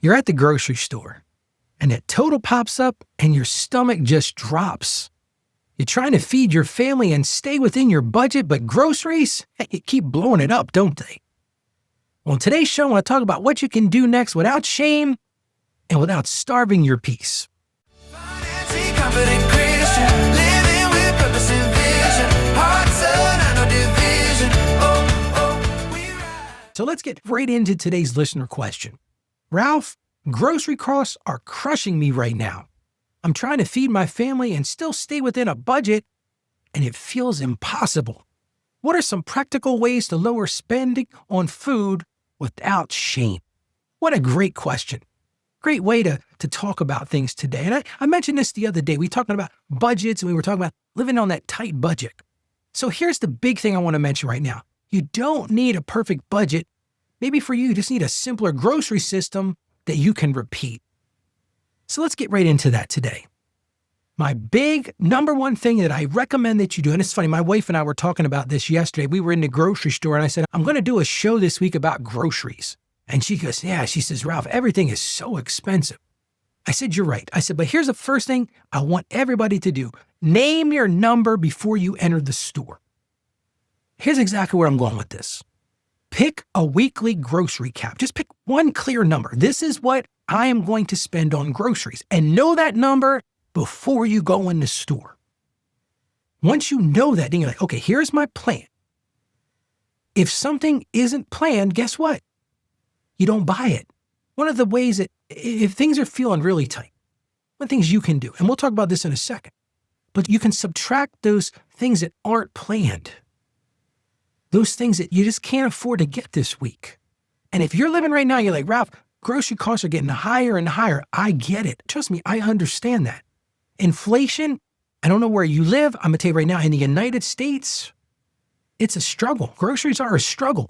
You're at the grocery store, and that total pops up and your stomach just drops. You're trying to feed your family and stay within your budget, but groceries, you keep blowing it up, don't they? Well, in today's show, I want to talk about what you can do next without shame and without starving your peace. So let's get right into today's listener question. Ralph, grocery costs are crushing me right now. I'm trying to feed my family and still stay within a budget, and it feels impossible. What are some practical ways to lower spending on food without shame? What a great question. Great way to talk about things today. And I mentioned this the other day. We were talking about budgets and we were talking about living on that tight budget. So here's the big thing I want to mention right now. You don't need a perfect budget. Maybe for you just need a simpler grocery system that you can repeat. So let's get right into that today. My big number one thing that I recommend that you do, and it's funny, my wife and I were talking about this yesterday. We were in the grocery store and I said, I'm going to do a show this week about groceries. And she goes, yeah, she says, Ralph, everything is so expensive. I said, you're right. I said, but here's the first thing I want everybody to do. Name your number before you enter the store. Here's exactly where I'm going with this. Pick a weekly grocery cap. Just pick one clear number. This is what I am going to spend on groceries. And know that number before you go in the store. Once you know that, then you're like, okay, here's my plan. If something isn't planned, guess what? You don't buy it. One of the ways that if things are feeling really tight, one of the things you can do, and we'll talk about this in a second, but you can subtract those things that aren't planned. Those things that you just can't afford to get this week. And if you're living right now, you're like, Ralph, grocery costs are getting higher and higher. I get it. Trust me, I understand that. Inflation, I don't know where you live. I'm going to tell you right now, in the United States, it's a struggle. Groceries are a struggle.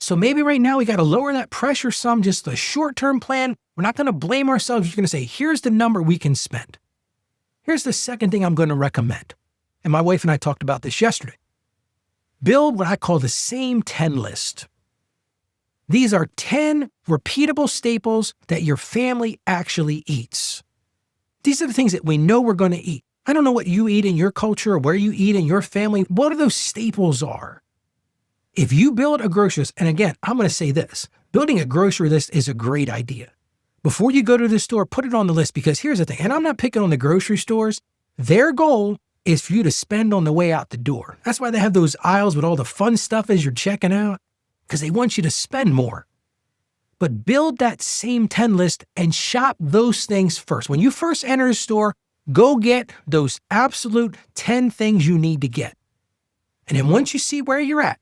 So maybe right now we got to lower that pressure some, just a short-term plan. We're not going to blame ourselves. You're going to say, here's the number we can spend. Here's the second thing I'm going to recommend. And my wife and I talked about this yesterday. Build what I call the same 10 list. These are 10 repeatable staples that your family actually eats. These are the things that we know we're going to eat. I don't know what you eat in your culture or where you eat in your family. What are those staples are? If you build a grocery list, and again, I'm going to say this, building a grocery list is a great idea. Before you go to the store, put it on the list, because here's the thing, and I'm not picking on the grocery stores. Their goal is for you to spend on the way out the door. That's why they have those aisles with all the fun stuff as you're checking out, because they want you to spend more. But build that same 10 list and shop those things first. When you first enter the store, go get those absolute 10 things you need to get. And then once you see where you're at,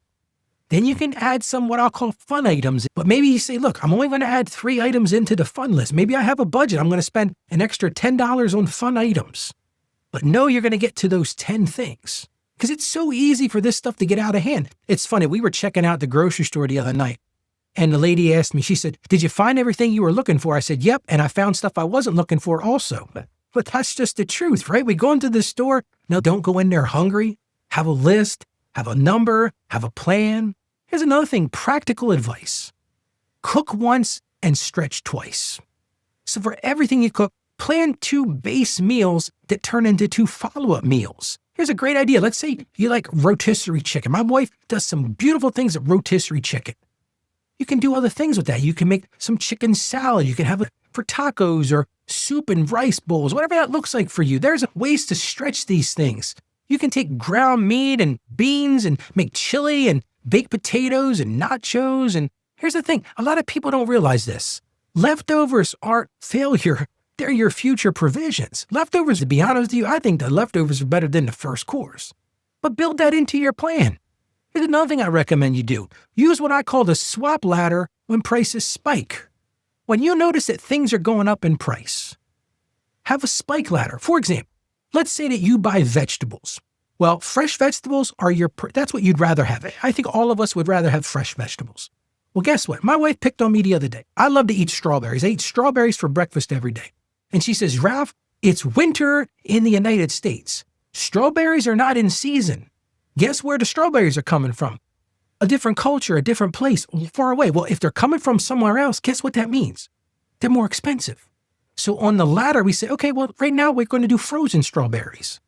then you can add some what I'll call fun items. But maybe you say, look, I'm only going to add 3 items into the fun list. Maybe I have a budget. I'm going to spend an extra $10 on fun items. But no, you're going to get to those 10 things. Because it's so easy for this stuff to get out of hand. It's funny, we were checking out the grocery store the other night. And the lady asked me, she said, did you find everything you were looking for? I said, yep. And I found stuff I wasn't looking for also. But that's just the truth, right? We go into the store. No, don't go in there hungry. Have a list, have a number, have a plan. Here's another thing, practical advice. Cook once and stretch twice. So for everything you cook, plan 2 base meals that turn into 2 follow-up meals. Here's a great idea. Let's say you like rotisserie chicken. My wife does some beautiful things with rotisserie chicken. You can do other things with that. You can make some chicken salad. You can have it for tacos or soup and rice bowls, whatever that looks like for you. There's ways to stretch these things. You can take ground meat and beans and make chili and baked potatoes and nachos. And here's the thing. A lot of people don't realize this. Leftovers aren't failure. They're your future provisions. Leftovers, to be honest with you, I think the leftovers are better than the first course. But build that into your plan. Here's another thing I recommend you do. Use what I call the swap ladder when prices spike. When you notice that things are going up in price, have a spike ladder. For example, let's say that you buy vegetables. Well, fresh vegetables are that's what you'd rather have. I think all of us would rather have fresh vegetables. Well, guess what? My wife picked on me the other day. I love to eat strawberries. I eat strawberries for breakfast every day. And she says, Ralph, it's winter in the United States. Strawberries are not in season. Guess where the strawberries are coming from? A different culture, a different place, far away. Well, if they're coming from somewhere else, guess what that means? they're more expensive. So on the latter, we say, okay, well, right now we're going to do frozen strawberries.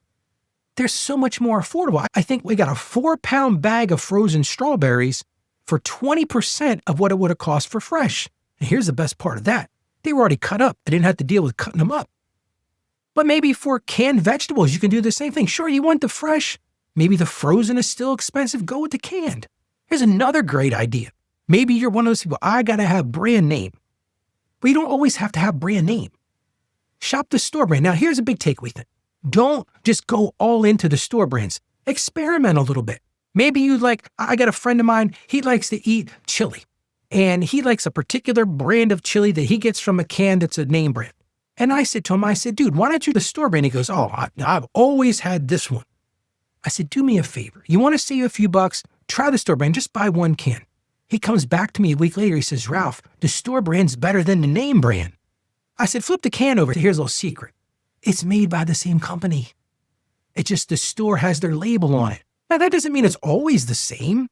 They're so much more affordable. I think we got a 4-pound bag of frozen strawberries for 20% of what it would have cost for fresh. And here's the best part of that. They were already cut up. I didn't have to deal with cutting them up. But maybe for canned vegetables, you can do the same thing. Sure, you want the fresh. Maybe the frozen is still expensive. Go with the canned. Here's another great idea. Maybe you're one of those people, I got to have brand name. But you don't always have to have brand name. Shop the store brand. Now, here's a big takeaway thing. Don't just go all into the store brands. Experiment a little bit. Maybe I got a friend of mine, he likes to eat chili. And he likes a particular brand of chili that he gets from a can that's a name brand. And I said to him, dude, why don't you do the store brand? He goes, I've always had this one. I said, do me a favor. You want to save a few bucks? Try the store brand. Just buy one can. He comes back to me a week later. He says, Ralph, the store brand's better than the name brand. I said, flip the can over. Here's a little secret. It's made by the same company. It's just the store has their label on it. Now, that doesn't mean it's always the same,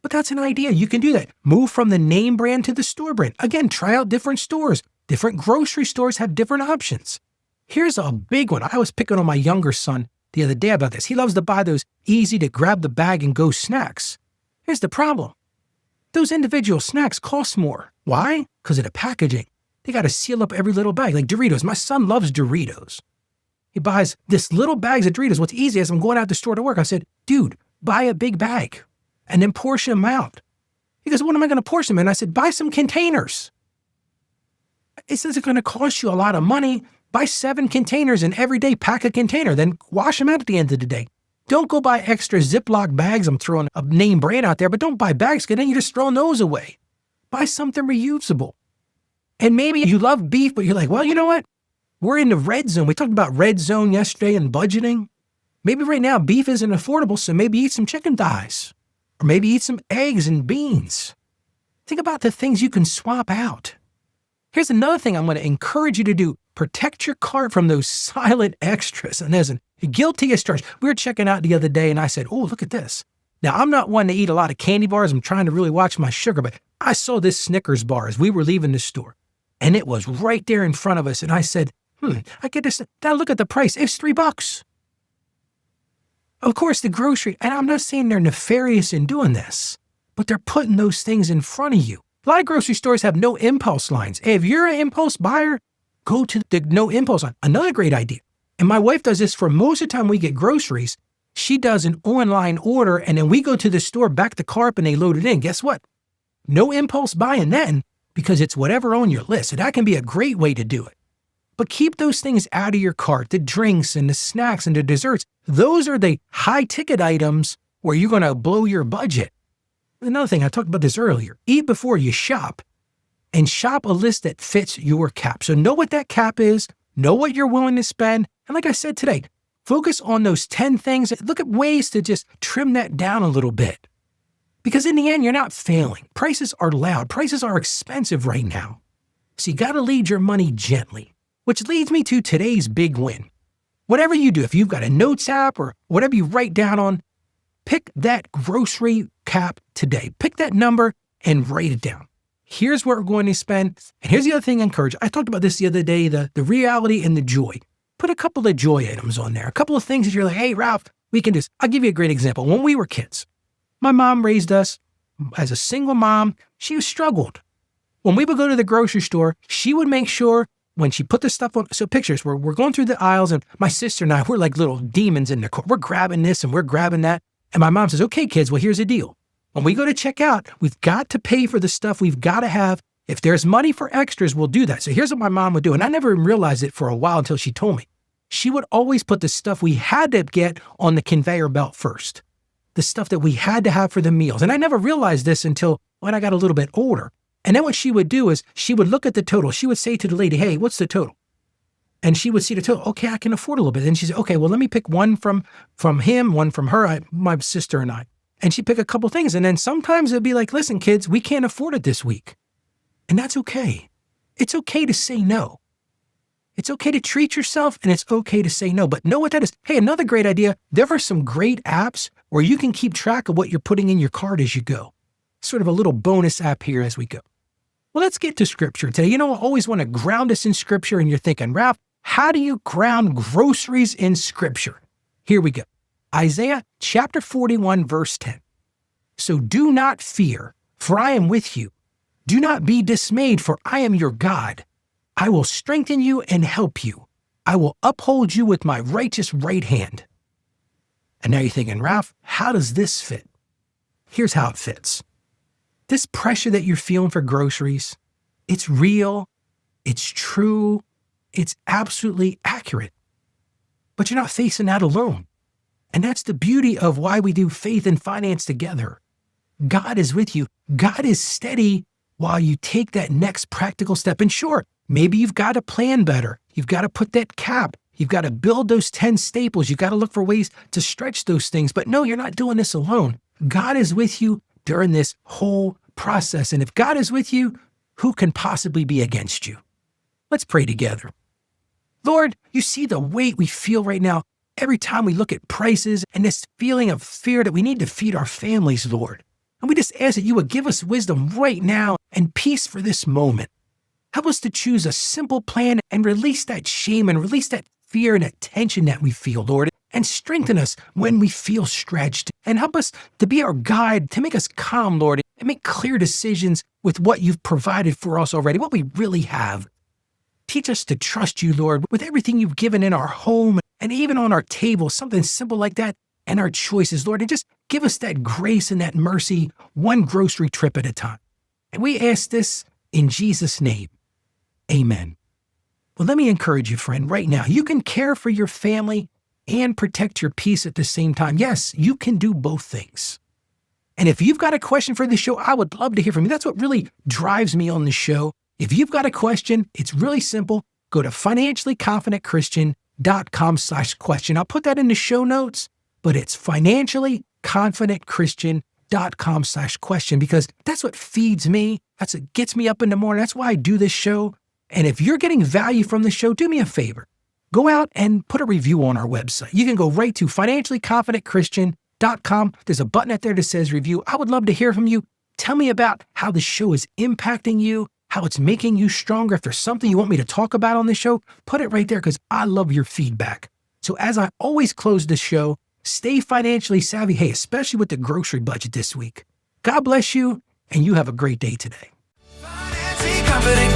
but that's an idea. You can do that. Move from the name brand to the store brand. Again, try out different stores. Different grocery stores have different options. Here's a big one. I was picking on my younger son the other day about this. He loves to buy those easy to grab the bag and go snacks. Here's the problem. Those individual snacks cost more. Why? Because of the packaging. They got to seal up every little bag, like Doritos. My son loves Doritos. He buys this little bags of Doritos. What's easy as I'm going out the store to work, I said, dude, buy a big bag and then portion them out. He goes, what am I going to portion them in? I said, buy some containers. It's going to cost you a lot of money. Buy 7 containers and every day pack a container, then wash them out at the end of the day. Don't go buy extra Ziploc bags. I'm throwing a name brand out there, but don't buy bags because then you're just throwing those away. Buy something reusable. And maybe you love beef, but you're like, well, you know what? We're in the red zone. We talked about red zone yesterday and budgeting. Maybe right now beef isn't affordable, so maybe eat some chicken thighs. Or maybe eat some eggs and beans. Think about the things you can swap out. Here's another thing I'm going to encourage you to do. Protect your cart from those silent extras. And there's a guilty as charged. We were checking out the other day and I said, oh, look at this. Now, I'm not one to eat a lot of candy bars. I'm trying to really watch my sugar, but I saw this Snickers bar as we were leaving the store. And it was right there in front of us. And I said, I get this. Now look at the price. It's $3. Of course, the grocery, and I'm not saying they're nefarious in doing this, but they're putting those things in front of you. A lot of grocery stores have no impulse lines. Hey, if you're an impulse buyer, go to the no impulse line. Another great idea. And my wife does this for most of the time we get groceries. She does an online order and then we go to the store, back the car up and they load it in. Guess what? No impulse buying then because it's whatever on your list. So that can be a great way to do it. But keep those things out of your cart, the drinks and the snacks and the desserts. Those are the high ticket items where you're going to blow your budget. Another thing, I talked about this earlier, eat before you shop and shop a list that fits your cap. So know what that cap is, know what you're willing to spend. And like I said today, focus on those 10 things. Look at ways to just trim that down a little bit. Because in the end, you're not failing. Prices are loud. Prices are expensive right now. So you got to lead your money gently, which leads me to today's big win. Whatever you do, if you've got a notes app or whatever you write down on, pick that grocery cap today. Pick that number and write it down. Here's what we're going to spend. And here's the other thing I encourage. I talked about this the other day, the reality and the joy. Put a couple of joy items on there. A couple of things that you're like, hey, Ralph, we can do this. I'll give you a great example. When we were kids, my mom raised us as a single mom. She struggled. When we would go to the grocery store, she would make sure when she put the stuff on, so pictures, we're going through the aisles and my sister and I, we're like little demons in the car. We're grabbing this and we're grabbing that. And my mom says, okay, kids, well, here's the deal. When we go to check out, we've got to pay for the stuff we've got to have. If there's money for extras, we'll do that. So here's what my mom would do. And I never even realized it for a while until she told me. She would always put the stuff we had to get on the conveyor belt first. The stuff that we had to have for the meals. And I never realized this until when I got a little bit older. And then what she would do is she would look at the total. She would say to the lady, hey, what's the total? And she would see the total. Okay, I can afford a little bit. And she said, okay, well, let me pick one from him, one from her, my sister and I. And she'd pick a couple things. And then sometimes it'd be like, listen, kids, we can't afford it this week. And that's okay. It's okay to say no. It's okay to treat yourself and it's okay to say no. But know what that is. Hey, another great idea. There are some great apps where you can keep track of what you're putting in your cart as you go. Sort of a little bonus app here as we go. Well, let's get to scripture today. I always want to ground us in scripture, and you're thinking, Ralph, how do you ground groceries in scripture? Here we go. Isaiah chapter 41, verse 10. So do not fear, for I am with you. Do not be dismayed, for I am your God. I will strengthen you and help you. I will uphold you with my righteous right hand. And now you're thinking, Ralph, how does this fit? Here's how it fits. This pressure that you're feeling for groceries, it's real, it's true, it's absolutely accurate. But you're not facing that alone. And that's the beauty of why we do faith and finance together. God is with you. God is steady while you take that next practical step. And sure, maybe you've got to plan better. You've got to put that cap. You've got to build those 10 staples. You've got to look for ways to stretch those things. But no, you're not doing this alone. God is with you during this whole process. And if God is with you, who can possibly be against you? Let's pray together. Lord, you see the weight we feel right now every time we look at prices and this feeling of fear that we need to feed our families, Lord. And we just ask that you would give us wisdom right now and peace for this moment. Help us to choose a simple plan and release that shame and release that fear and that tension that we feel, Lord, and strengthen us when we feel stretched. And help us to be our guide, to make us calm, Lord, and make clear decisions with what you've provided for us already, what we really have. Teach us to trust you, Lord, with everything you've given in our home and even on our table, something simple like that, and our choices, Lord, and just give us that grace and that mercy, one grocery trip at a time. And we ask this in Jesus' name. Amen. Well, let me encourage you, friend, right now. You can care for your family and protect your peace at the same time. Yes, you can do both things. And if you've got a question for the show, I would love to hear from you. That's what really drives me on the show. If you've got a question, it's really simple. Go to financiallyconfidentchristian.com/question. I'll put that in the show notes, but it's financiallyconfidentchristian.com/question because that's what feeds me. That's what gets me up in the morning. That's why I do this show. And if you're getting value from the show, do me a favor. Go out and put a review on our website. You can go right to financiallyconfidentchristian.com. There's a button out there that says review. I would love to hear from you. Tell me about how the show is impacting you, how it's making you stronger. If there's something you want me to talk about on the show, put it right there because I love your feedback. So as I always close the show, stay financially savvy, hey, especially with the grocery budget this week. God bless you, and you have a great day today. Financially confident